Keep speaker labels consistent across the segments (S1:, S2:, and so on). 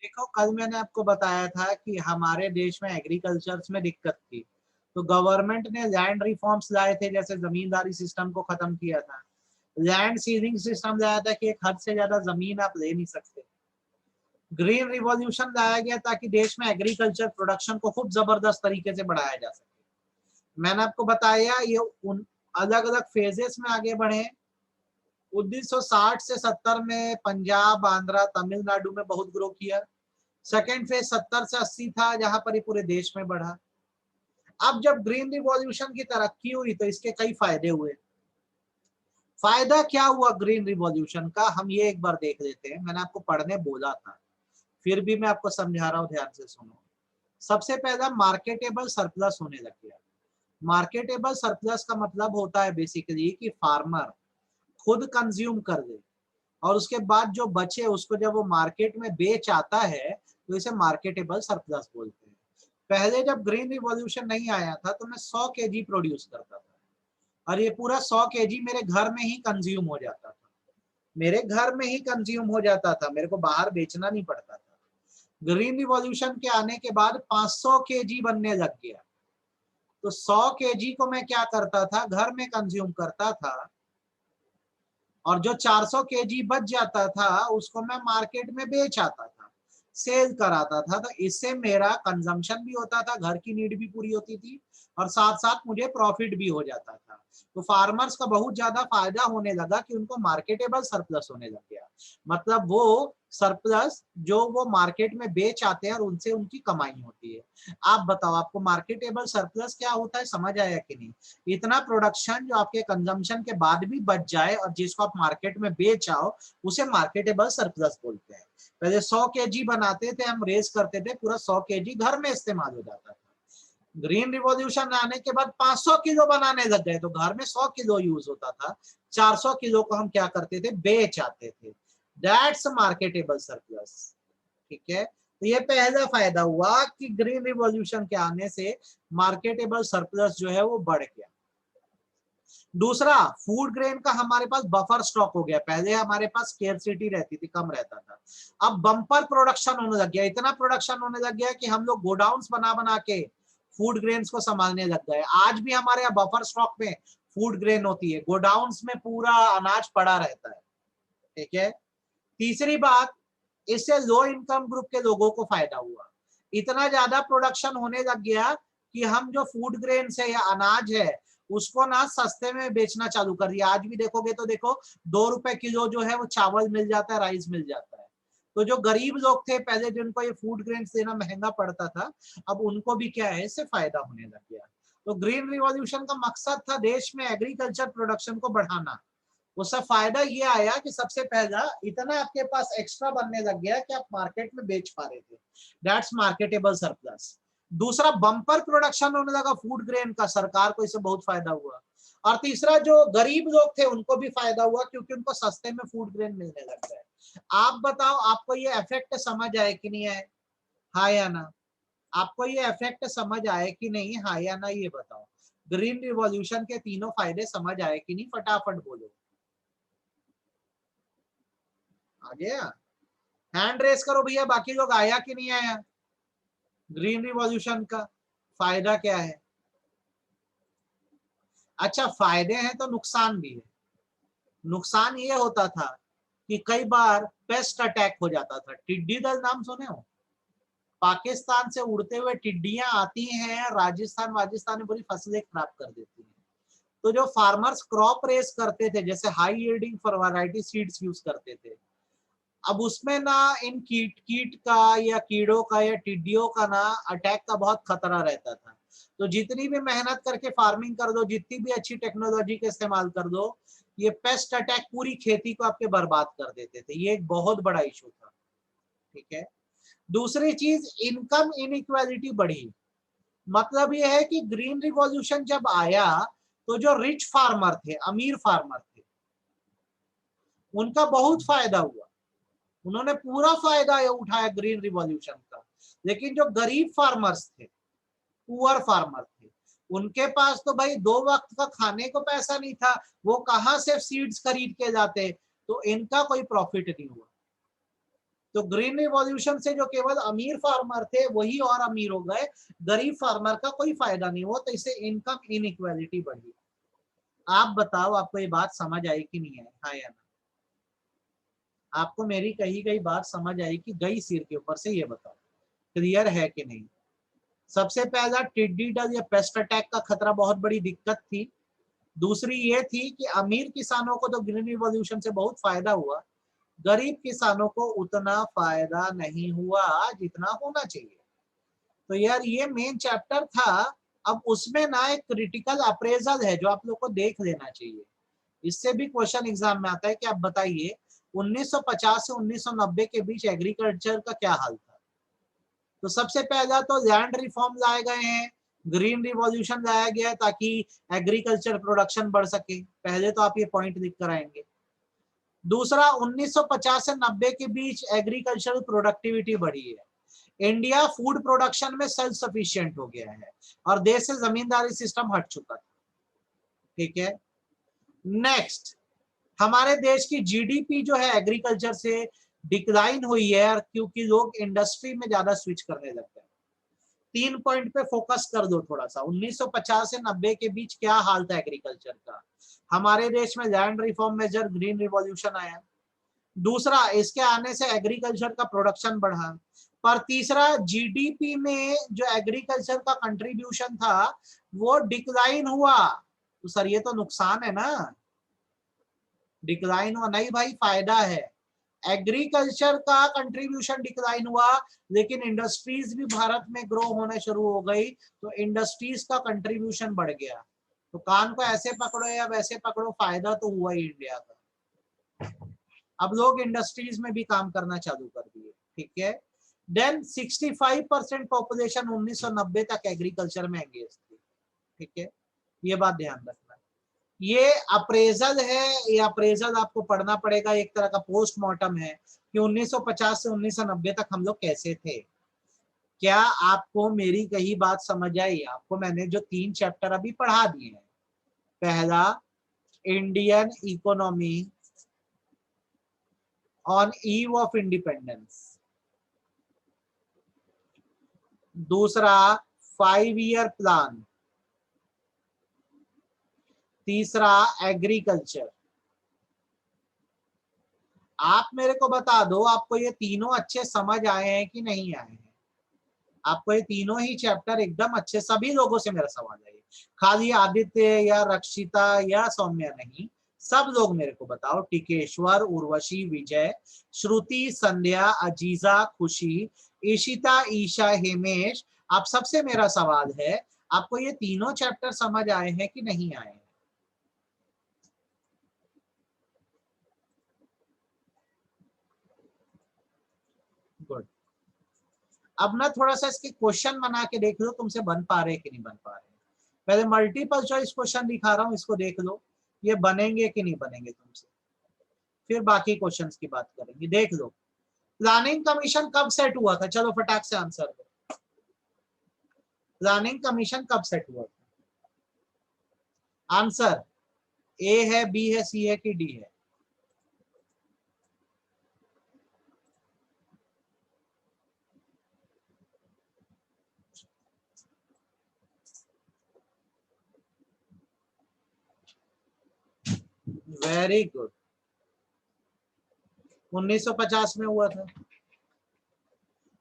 S1: देखो, कल मैंने आपको बताया था कि हमारे देश में एग्रीकल्चर में दिक्कत थी, तो गवर्नमेंट ने लैंड रिफॉर्म्स लाए थे, जैसे जमींदारी सिस्टम को खत्म किया था, लैंड सीलिंग सिस्टम लाया था कि एक हद से ज्यादा जमीन आप ले नहीं सकते। ग्रीन रिवॉल्यूशन लाया गया ताकि देश में एग्रीकल्चर प्रोडक्शन को खूब जबरदस्त तरीके से बढ़ाया जा सके। मैंने आपको बताया ये उन अलग अलग फेजेस में आगे बढ़े। 1960 से 70 में पंजाब, आंध्रा, तमिलनाडु में बहुत ग्रो किया। सेकेंड फेज 70 से 80 था, जहां पर ये पूरे देश में बढ़ा। अब जब ग्रीन रिवॉल्यूशन की तरक्की हुई तो इसके कई फायदे हुए। फायदा क्या हुआ ग्रीन रिवॉल्यूशन का, हम ये एक बार देख लेते हैं। मैंने आपको पढ़ने बोला था, फिर भी मैं आपको समझा रहा हूं, ध्यान से सुनो। सबसे पहला, मार्केटेबल सरप्लस होने लग गया। मार्केटेबल सरप्लस का मतलब होता है बेसिकली कि फार्मर खुद कंज्यूम कर दे और उसके बाद जो बचे उसको जब वो मार्केट में बेच आता है तो इसे मार्केटेबल सरप्लस बोलते हैं। पहले जब ग्रीन रिवॉल्यूशन नहीं आया था तो मैं 100 केजी प्रोड्यूस करता था और ये पूरा 100 केजी मेरे घर में ही कंज्यूम हो जाता था। मेरे घर में ही कंज्यूम हो जाता था, मेरे को बाहर बेचना नहीं पड़ता था। ग्रीन रिवॉल्यूशन के आने के बाद 500 केजी बनने लग गया। तो 100 केजी को मैं क्या करता था, घर में कंज्यूम करता था और जो 400 केजी बच जाता था उसको मैं मार्केट में बेच आता था, सेल कराता था। तो इससे मेरा कंजम्पशन भी होता था, घर की नीड भी पूरी होती थी और साथ साथ मुझे प्रॉफिट भी हो जाता था। तो फार्मर्स का बहुत ज्यादा फायदा होने लगा कि उनको मार्केटेबल सरप्लस होने लग गया। मतलब वो सरप्लस जो वो मार्केट में बेच आते हैं और उनसे उनकी कमाई होती है। आप बताओ, आपको मार्केटेबल सरप्लस क्या होता है, समझ आया कि नहीं? इतना प्रोडक्शन जो आपके कंजम्पशन के बाद भी बच जाए और जिसको आप मार्केट में बेच आओ, उसे मार्केटेबल सरप्लस बोलते हैं। पहले 100 केजी बनाते थे, हम रेस करते थे, पूरा 100 केजी घर में इस्तेमाल हो जाता था। ग्रीन रिवॉल्यूशन आने के बाद 500 किलो बनाने लग गए, तो घर में 100 किलो यूज होता था, 400 किलो को हम क्या करते थे, बेच आते थे। That's marketable surplus. ठीक है, तो ये पहला फायदा हुआ कि ग्रीन रिवॉल्यूशन के आने से मार्केटेबल सरप्लस जो है वो बढ़ गया। दूसरा, फूड ग्रेन का हमारे पास बफर स्टॉक हो गया। पहले हमारे पास स्केर्सिटी रहती थी, कम रहता था, अब बम्पर प्रोडक्शन होने लग गया। इतना प्रोडक्शन होने लग गया कि हम लोग गोडाउन्स बना बना के फूड ग्रेन्स को संभालने लग गए। आज भी हमारे यहाँ बफर स्टॉक में फूड ग्रेन होती है, गोडाउन्स में पूरा अनाज पड़ा रहता है। ठीक है, तीसरी बात, इससे लो इनकम ग्रुप के लोगों को फायदा हुआ। इतना ज्यादा प्रोडक्शन होने लग गया कि हम जो फूड ग्रेन्स है या अनाज है उसको ना सस्ते में बेचना चालू कर दिया। आज भी देखोगे तो देखो, 2 रुपए किलो जो है वो चावल मिल जाता है, राइस मिल जाता है। तो जो गरीब लोग थे पहले, जिनको ये फूड ग्रेन्स देना महंगा पड़ता था, अब उनको भी क्या है, इससे फायदा होने लग गया। तो ग्रीन रिवॉल्यूशन का मकसद था देश में एग्रीकल्चर प्रोडक्शन को बढ़ाना। उसका फायदा ये आया कि सबसे पहला, इतना आपके पास एक्स्ट्रा बनने लग गया कि आप मार्केट में बेच पा रहे थे। That's marketable surplus. दूसरा, बम्पर प्रोडक्शन होने लगा फूड ग्रेन का, सरकार को इससे बहुत फायदा हुआ। और तीसरा, जो गरीब लोग थे उनको भी फायदा हुआ क्योंकि उनको सस्ते में फूड ग्रेन मिलने लग गए। आप बताओ, आपको ये इफेक्ट समझ आए कि नहीं आए? हाँ या ना? आपको ये इफेक्ट समझ आए कि नहीं, हाँ या ना, ये बताओ। ग्रीन रिवॉल्यूशन के तीनों फायदे समझ आए कि नहीं, फटाफट बोलो। आ गया? हैंड रेस करो भैया, बाकी लोग आया कि नहीं आया? ग्रीन रिवॉल्यूशन का फायदा क्या है? अच्छा, फायदे हैं तो नुकसान भी है। नुकसान ये होता था कि कई बार पेस्ट अटैक हो जाता था। टिड्डी दल नाम सुने हो? पाकिस्तान से उड़ते हुए टिड्डियां आती हैं, राजस्थान वाजिस्तान में पूरी फसलें खराब कर देती हैं। तो जो फार्मर्स क्रॉप रेस करते थे, जैसे high yielding variety seeds use करते थे, अब उसमें ना इन कीट कीट का या कीड़ों का या टिड्डियों का ना अटैक का बहुत खतरा रहता था। तो जितनी भी मेहनत करके फार्मिंग कर दो, जितनी भी अच्छी टेक्नोलॉजी का इस्तेमाल कर दो, ये पेस्ट अटैक पूरी खेती को आपके बर्बाद कर देते थे। ये एक बहुत बड़ा इशू था। ठीक है, दूसरी चीज, इनकम इनइक्वालिटी बढ़ी। मतलब ये है कि ग्रीन रिवॉल्यूशन जब आया तो जो रिच फार्मर थे, अमीर फार्मर थे, उनका बहुत फायदा हुआ। उन्होंने पूरा फायदा उठाया ग्रीन रिवॉल्यूशन का। लेकिन जो गरीब फार्मर्स थे, पुअर फार्मर थे, उनके पास तो भाई 2 वक्त का खाने को पैसा नहीं था, वो कहां से सीड्स खरीद के जाते? तो इनका कोई प्रॉफिट नहीं हुआ। तो ग्रीन रिवॉल्यूशन से जो केवल अमीर फार्मर थे वही और अमीर हो गए, गरीब फार्मर का कोई फायदा नहीं हुआ, तो इससे इनकम इनइक्वालिटी बढ़ी। आप बताओ आपको ये बात समझ आई कि नहीं आई, हाँ या ना? आपको मेरी कही गई बात समझ आई कि गई सिर के ऊपर से, ये बताओ क्लियर है कि नहीं? सबसे पहला टिड्डी दल या पेस्ट अटैक का खतरा बहुत बड़ी दिक्कत थी। दूसरी ये थी कि अमीर किसानों को तो ग्रीन रिवॉल्यूशन से बहुत फायदा हुआ, गरीब किसानों को उतना फायदा नहीं हुआ जितना होना चाहिए। तो यार ये मेन चैप्टर था। अब उसमें ना एक क्रिटिकल अप्रेजल है जो आप लोग को देख लेना चाहिए, इससे भी क्वेश्चन एग्जाम में आता है कि आप बताइए 1950 से 1990 के बीच एग्रीकल्चर का क्या हाल था। तो सबसे पहला तो लैंड रिफॉर्म लाए गए हैं, ग्रीन रिवॉल्यूशन लाया गया है ताकि एग्रीकल्चर प्रोडक्शन बढ़ सके, पहले तो आप ये पॉइंट लिख कर आएंगे। दूसरा 1950 से 90 के बीच एग्रीकल्चरल प्रोडक्टिविटी बढ़ी है, इंडिया फूड प्रोडक्शन में सेल्फ सफिशिएंट हो गया है और देश से जमींदारी सिस्टम हट चुका था। ठीक है, नेक्स्ट हमारे देश की जीडीपी जो है एग्रीकल्चर से डिक्लाइन हुई है क्योंकि लोग इंडस्ट्री में ज्यादा स्विच करने लग गए। 3 पॉइंट पे फोकस कर दो थोड़ा सा। 1950 से 90 के बीच क्या हाल था एग्रीकल्चर का? हमारे देश में land reform major, green revolution आया। दूसरा, इसके आने से एग्रीकल्चर का प्रोडक्शन बढ़ा। पर तीसरा, जीडीपी में जो एग्रीकल्चर का कंट्रीब्यूशन था वो डिक्लाइन हुआ। तो सर ये तो नुकसान है ना, डिक्लाइन हुआ नहीं भाई, फायदा है। एग्रीकल्चर का कंट्रीब्यूशन डिक्लाइन हुआ लेकिन इंडस्ट्रीज भी भारत में ग्रो होने शुरू हो गई, तो इंडस्ट्रीज का कंट्रीब्यूशन बढ़ गया। तो कान को ऐसे पकड़ो या वैसे पकड़ो, फायदा तो हुआ ही इंडिया का। अब लोग इंडस्ट्रीज में भी काम करना चालू कर दिए। ठीक है, देन 65% पॉपुलेशन 1990 तक एग्रीकल्चर में एंगेज थी। ठीक है, ये बात ध्यान रखना। ये अप्रेजल है, ये अप्रेजल आपको पढ़ना पड़ेगा, एक तरह का पोस्टमार्टम है कि 1950 से 1990 तक हम लोग कैसे थे। क्या आपको मेरी कही बात समझ आई? आपको मैंने जो 3 चैप्टर अभी पढ़ा दिए हैं, पहला Indian economy on eve of independence, दूसरा 5 ईयर प्लान, तीसरा एग्रीकल्चर। आप मेरे को बता दो आपको ये तीनों अच्छे समझ आए हैं कि नहीं आए हैं? आपको ये तीनों ही चैप्टर एकदम अच्छे, सभी लोगों से मेरा सवाल है, खाली आदित्य या रक्षिता या सौम्या नहीं, सब लोग मेरे को बताओ। टिकेश्वर, उर्वशी, विजय, श्रुति, संध्या, अजीजा, खुशी, ईशिता, ईशा, हेमेश, आप सबसे मेरा सवाल है, आपको ये तीनों चैप्टर समझ आए हैं कि नहीं आए हैं? गुड। अब ना थोड़ा सा इसके क्वेश्चन बना के देख लो तुमसे बन पा रहे कि नहीं बन पा रहे। पहले मल्टीपल चॉइस क्वेश्चन दिखा रहा हूं, इसको देख लो ये बनेंगे कि नहीं बनेंगे तुमसे, फिर बाकी क्वेश्चंस की बात करेंगे। देख लो, प्लानिंग कमीशन कब सेट हुआ था? चलो फटाक से आंसर दो, प्लानिंग कमीशन कब सेट हुआ था? आंसर ए है, बी है, सी है कि डी है? वेरी गुड, 1950 में हुआ था।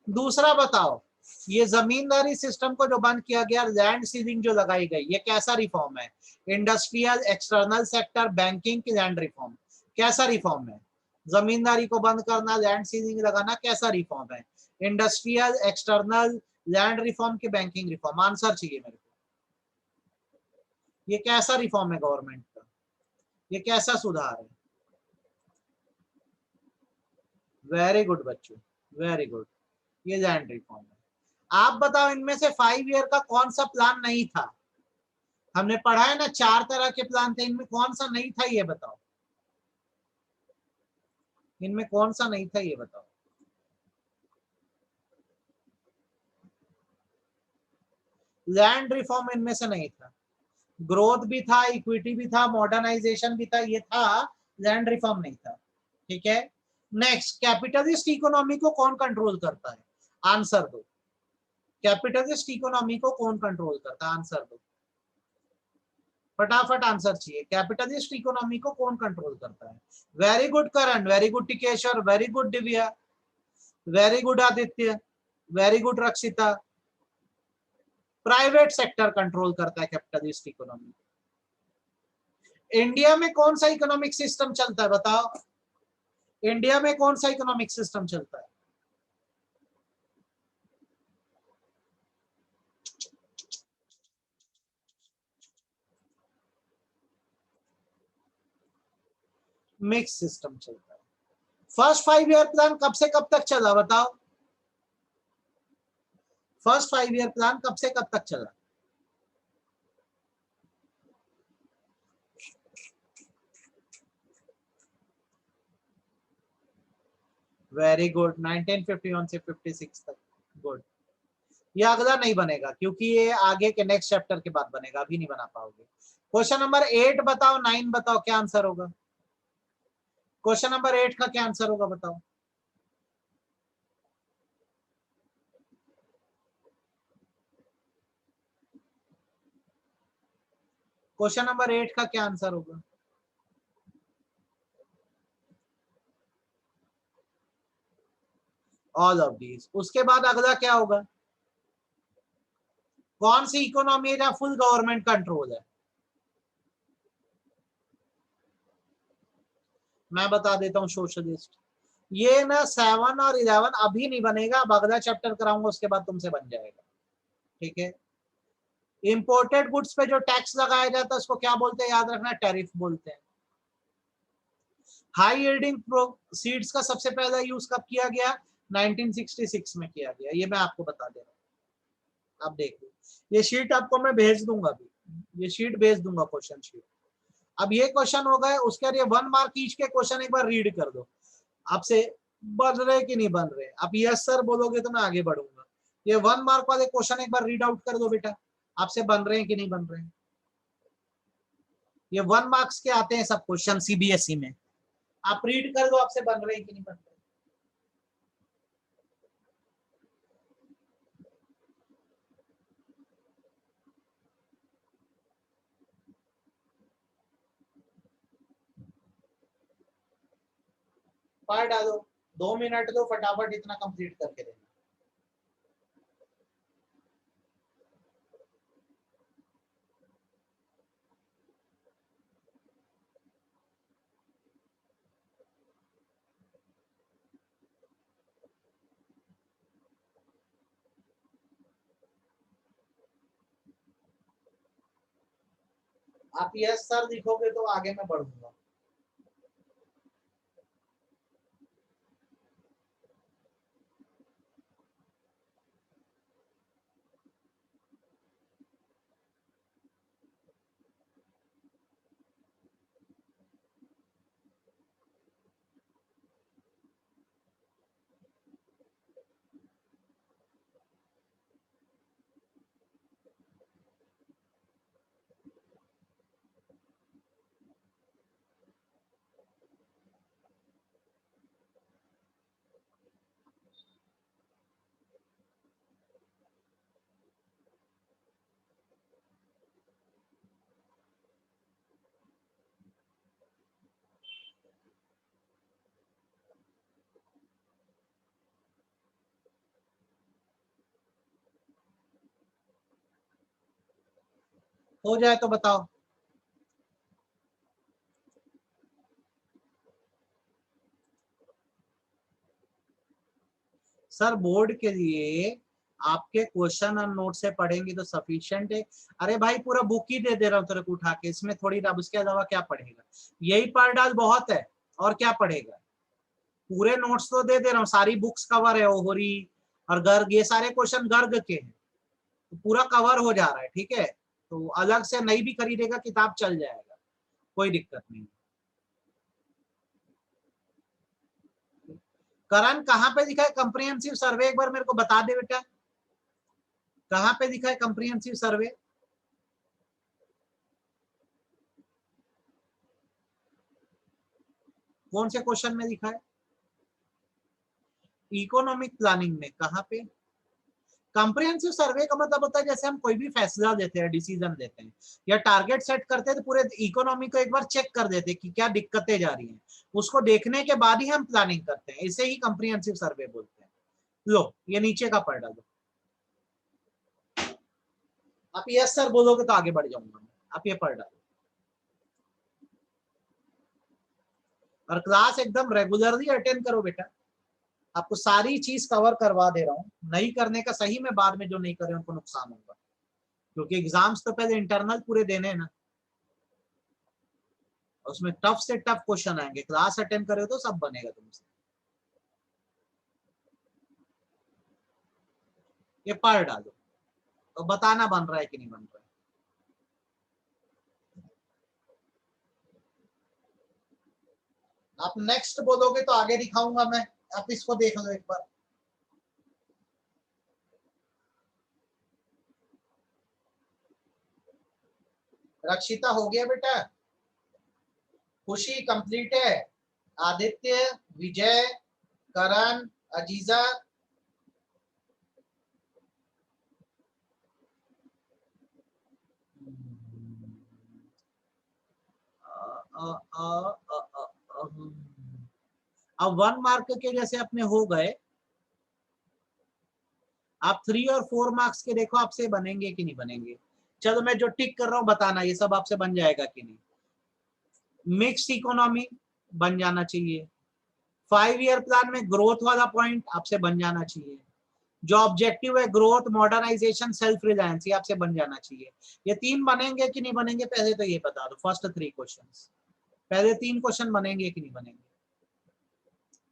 S1: दूसरा बताओ, ये जमींदारी सिस्टम को जो बंद किया गया, लैंड सीलिंग जो लगाई गई, ये कैसा रिफॉर्म है? इंडस्ट्रियल, एक्सटर्नल सेक्टर, बैंकिंग की लैंड रिफॉर्म, कैसा रिफॉर्म है? जमींदारी को बंद करना, लैंड सीलिंग लगाना, कैसा रिफॉर्म है? इंडस्ट्रियल, एक्सटर्नल, लैंड रिफॉर्म की बैंकिंग रिफॉर्म? आंसर चाहिए मेरे को, ये कैसा रिफॉर्म है गवर्नमेंट का, ये कैसा सुधार है? वेरी गुड बच्चों, वेरी गुड, ये लैंड रिफॉर्म है। आप बताओ इनमें से 5 ईयर का कौन सा प्लान नहीं था? हमने पढ़ा है ना 4 तरह के प्लान थे, इनमें कौन सा नहीं था ये बताओ, इनमें कौन सा नहीं था ये बताओ? लैंड रिफॉर्म इनमें से नहीं था, ग्रोथ भी था, इक्विटी भी था, मॉडर्नाइजेशन भी था, ये था, लैंड रिफॉर्म नहीं था। ठीक है, नेक्स्ट, कैपिटलिस्ट इकोनॉमी को कौन कंट्रोल करता है? आंसर दो। कैपिटलिस्ट इकोनॉमी को कौन कंट्रोल करता है? आंसर दो, फटाफट आंसर चाहिए। कैपिटलिस्ट इकोनॉमी को कौन कंट्रोल करता है? Very good Karan, very good Tikeshwar, very good Divya, very good Aditya, very good Rakshita. Private sector control करता है कैपिटलिस्ट इकोनॉमी। इंडिया में कौन सा इकोनॉमिक सिस्टम चलता है बताओ? इंडिया में कौन सा इकोनॉमिक सिस्टम चलता है? मिक्स सिस्टम चलता है। फर्स्ट 5 ईयर प्लान कब से कब तक चला बताओ? फर्स्ट 5 ईयर प्लान कब से कब तक चला? वेरी गुड, 1951 से 56 तक। गुड। ये अगला नहीं बनेगा क्योंकि ये आगे के नेक्स्ट चैप्टर के बाद बनेगा, अभी नहीं बना पाओगे। क्वेश्चन नंबर 8 बताओ, 9 बताओ, क्या आंसर होगा? क्वेश्चन नंबर 8 का क्या आंसर होगा बताओ? क्वेश्चन नंबर 8 का क्या आंसर होगा? All of these. उसके बाद अगला क्या होगा? कौन सी इकोनॉमी है जहां फुल गवर्नमेंट कंट्रोल है? मैं बता देता हूं, सोशलिस्ट। ये ना 7 और 11 अभी नहीं बनेगा, अब अगला चैप्टर कराऊंगा उसके बाद तुमसे बन जाएगा, ठीक है। इंपोर्टेड गुड्स पे जो टैक्स लगाया जाता है उसको क्या बोलते हैं? याद रखना, टैरिफ बोलते हैं। हाई यील्डिंग सीड्स का सबसे पहला यूज कब किया गया? 1966 में किया गया। ये मैं आपको बता दे रहा हूँ। आप देख लो, ये शीट आपको मैं भेज दूंगा अभी, ये शीट भेज दूंगा, क्वेश्चन शीट। अब ये क्वेश्चन हो गए, उसके बाद ये 1 मार्क ईच के क्वेश्चन एक बार रीड कर दो। आपसे बन रहे कि नहीं बन रहे? आप यस सर बोलोगे तो मैं आगे बढ़ूंगा। ये 1 मार्क वाले क्वेश्चन एक बार रीड आउट कर दो बेटा, आपसे बन रहे हैं कि नहीं बन रहे हैं। ये 1 मार्क्स के आते हैं सब क्वेश्चन सीबीएसई में, आप रीड कर दो, आपसे बन रहे हैं कि नहीं बन रहे। पढ़ डालो, 2 मिनट दो, फटाफट इतना कंप्लीट करके देना। आप यस सर लिखोगे तो आगे मैं बढ़ूंगा। हो जाए तो बताओ। सर बोर्ड के लिए आपके क्वेश्चन और नोट से पढ़ेंगे तो सफिशिएंट है। अरे भाई पूरा बुक ही दे दे रहा हूँ तेरे को उठा के, इसमें थोड़ी ना, उसके अलावा क्या पढ़ेगा? यही पढ़ डाल बहुत है, और क्या पढ़ेगा? पूरे नोट्स तो दे दे रहा हूँ, सारी बुक्स कवर है, ओहरी और गर्ग, ये सारे क्वेश्चन गर्ग के हैं, तो पूरा कवर हो जा रहा है, ठीक है। तो अलग से नहीं भी खरीदेगा किताब चल जाएगा, कोई दिक्कत नहीं। करण कहाँ पे दिखा है कंप्रिहेंसिव सर्वे? एक बार मेरे को बता दे बेटा, कहाँ पे दिखा है कंप्रिहेंसिव सर्वे? कौन से क्वेश्चन में दिखा है? इकोनॉमिक प्लानिंग में कहाँ पे? कॉम्प्रिहेंसिव सर्वे का मतलब होता है जैसे हम कोई भी फैसला देते हैं, डिसीजन देते हैं या टारगेट सेट करते हैं तो पूरे इकोनॉमी को एक बार चेक कर देते हैं कि क्या दिक्कतें जा रही हैं, उसको देखने के बाद ही हम प्लानिंग करते हैं, इसे ही कॉम्प्रिहेंसिव सर्वे बोलते हैं। लो ये नीचे का पढ़ डालो, आप यस सर बोलोगे तो आगे बढ़ जाऊंगा मैं, आप ये पढ़ डालो और क्लास एकदम रेगुलरली अटेंड करो बेटा, आपको सारी चीज कवर करवा दे रहा हूँ, नहीं करने का सही में बाद में जो नहीं करे उनको नुकसान होगा, क्योंकि एग्जाम्स तो पहले इंटरनल पूरे देने हैं ना, उसमें टफ से टफ क्वेश्चन आएंगे, क्लास अटेंड करे तो सब बनेगा तुमसे। ये पढ़ डालो तो बताना बन रहा है कि नहीं बन रहा है। आप नेक्स्ट बोलोगे तो आगे दिखाऊंगा मैं, आप इसको देख लो एक बार। रक्षिता हो गया बेटा, खुशी कंप्लीट है, आदित्य, विजय, करण, अजीजा, अब 1 मार्क के जैसे अपने हो गए, आप 3 और 4 मार्क्स के देखो आपसे बनेंगे कि नहीं बनेंगे। चलो मैं जो टिक कर रहा हूं बताना ये सब आपसे बन जाएगा कि नहीं। मिक्स इकोनॉमी बन जाना चाहिए, 5 ईयर प्लान में ग्रोथ वाला पॉइंट आपसे बन जाना चाहिए, जो ऑब्जेक्टिव है ग्रोथ, मॉडर्नाइजेशन, सेल्फ रिलायंस, ये आपसे बन जाना चाहिए। ये 3 बनेंगे कि नहीं बनेंगे पहले तो ये बता दो, फर्स्ट 3 क्वेश्चंस, पहले 3 क्वेश्चन बनेंगे कि नहीं बनेंगे?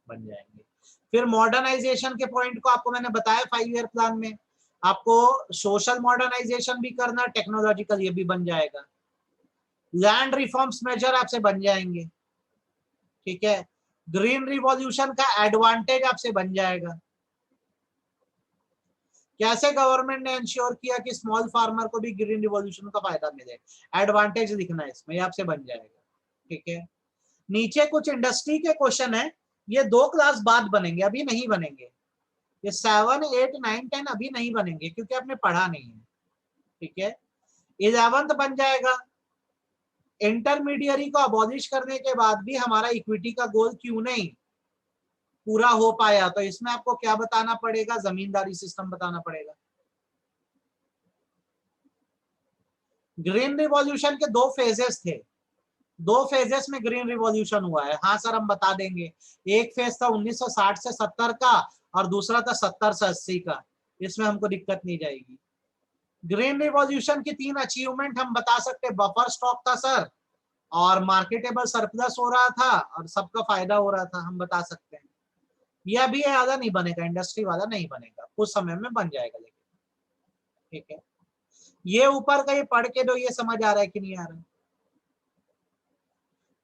S1: बन जाएंगे। फिर मॉडर्नाइजेशन के पॉइंट को आपको मैंने बताया 5 ईयर प्लान में, आपको सोशल मॉडर्नाइजेशन भी करना, टेक्नोलॉजिकल ये भी बन जाएगा, लैंड रिफॉर्म्स मेजर आपसे बन जाएंगे, ठीक है, ग्रीन रिवॉल्यूशन का एडवांटेज आपसे बन जाएगा, कैसे गवर्नमेंट ने इंश्योर किया कि स्मॉल फार्मर को भी ग्रीन रिवॉल्यूशन का फायदा मिले, एडवांटेज लिखना है इसमें, ये आपसे बन जाएगा, ठीक है। नीचे कुछ इंडस्ट्री के क्वेश्चन है, ये 2 क्लास बाद बनेंगे, अभी नहीं बनेंगे, ये 7, 8, 9, 10 अभी नहीं बनेंगे क्योंकि आपने पढ़ा नहीं है, ठीक है। 11th बन जाएगा, इंटरमीडियरी को अबॉलिश करने के बाद भी हमारा इक्विटी का गोल क्यों नहीं पूरा हो पाया, तो इसमें आपको क्या बताना पड़ेगा, जमींदारी सिस्टम बताना पड़ेगा। ग्रीन रिवॉल्यूशन के 2 फेजेस थे, 2 फेजेस में ग्रीन रिवॉल्यूशन हुआ है, हाँ सर हम बता देंगे। एक फेज था 1960 से 70 का और दूसरा था 70 से 80 का, इसमें हमको दिक्कत नहीं जाएगी। ग्रीन रिवॉल्यूशन की 3 अचीवमेंट हम बता सकते, बफर स्टॉक था सर, और मार्केटेबल सरप्लस हो रहा था और सबका फायदा हो रहा था, हम बता सकते हैं। यह भी ज्यादा नहीं बनेगा, इंडस्ट्री वाला नहीं बनेगा, कुछ समय में बन जाएगा लेकिन, ठीक है। ये ऊपर का ये पढ़ के दो, ये समझ आ रहा है कि नहीं आ रहा है?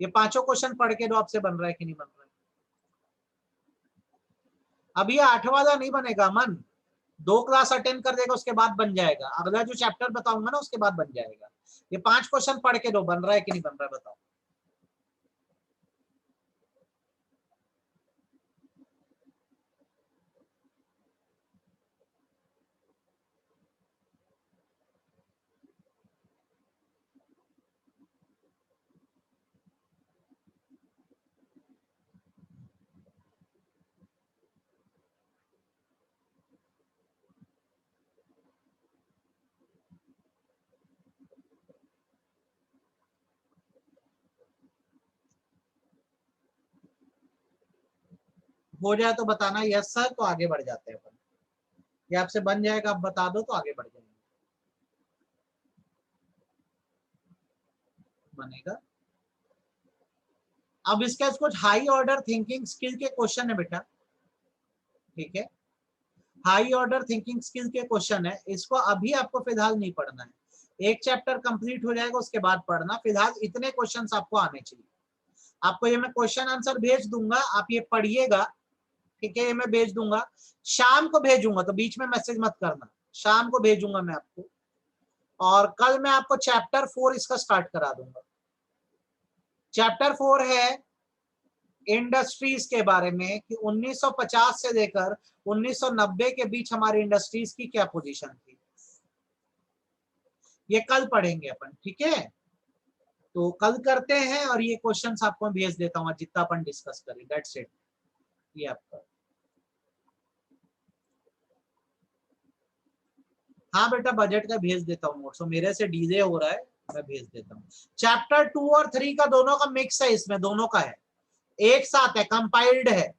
S1: ये 5 क्वेश्चन पढ़ के दो, आपसे बन रहा है कि नहीं बन रहा है? अब ये 8 वाला नहीं बनेगा मन, 2 क्लास अटेंड कर देगा उसके बाद बन जाएगा, अगला जो चैप्टर बताऊंगा ना उसके बाद बन जाएगा। ये 5 क्वेश्चन पढ़ के दो, बन रहा है कि नहीं बन रहा है बताओ। हो जाए तो बताना यस सर, तो आगे बढ़ जाते हैं अपन। ये आपसे बन जाएगा, आप बता दो तो आगे बढ़ जाएंगे, बनेगा। अब इसके कुछ हाई ऑर्डर थिंकिंग स्किल के क्वेश्चन है बेटा, ठीक है, हाई ऑर्डर थिंकिंग स्किल के क्वेश्चन है, इसको अभी आपको फिलहाल नहीं पढ़ना है, एक चैप्टर कंप्लीट हो जाएगा उसके बाद पढ़ना, फिलहाल इतने क्वेश्चंस आपको आने चाहिए। आपको ये मैं क्वेश्चन आंसर भेज दूंगा, आप ये पढ़िएगा, ठीक है, ये मैं भेज दूंगा, शाम को भेजूंगा तो बीच में मैसेज मत करना, शाम को भेजूंगा मैं आपको, और कल मैं आपको चैप्टर 4 इसका स्टार्ट करा दूंगा। चैप्टर 4 है इंडस्ट्रीज के बारे में कि 1950 से लेकर 1990 के बीच हमारी इंडस्ट्रीज की क्या पोजीशन थी। ये कल पढ़ेंगे अपन, ठीक है। तो कल करते हैं और ये क्वेश्चंस आपको भेज देता हूँ जितना अपन डिस्कस करें। That's it. ये आपका, हाँ बेटा बजट का भेज देता हूँ नोट्स, मेरे से डीले हो रहा है, मैं भेज देता हूँ। चैप्टर 2 और 3 का दोनों का मिक्स है, इसमें दोनों का है, एक साथ है, कंपाइल्ड है।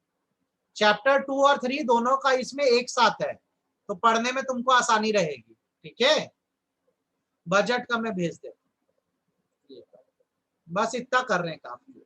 S1: चैप्टर 2 और 3 दोनों का इसमें एक साथ है, तो पढ़ने में तुमको आसानी रहेगी, ठीक है। बजट का मैं भेज देता हूँ, बस इतना कर रहे हैं काफी।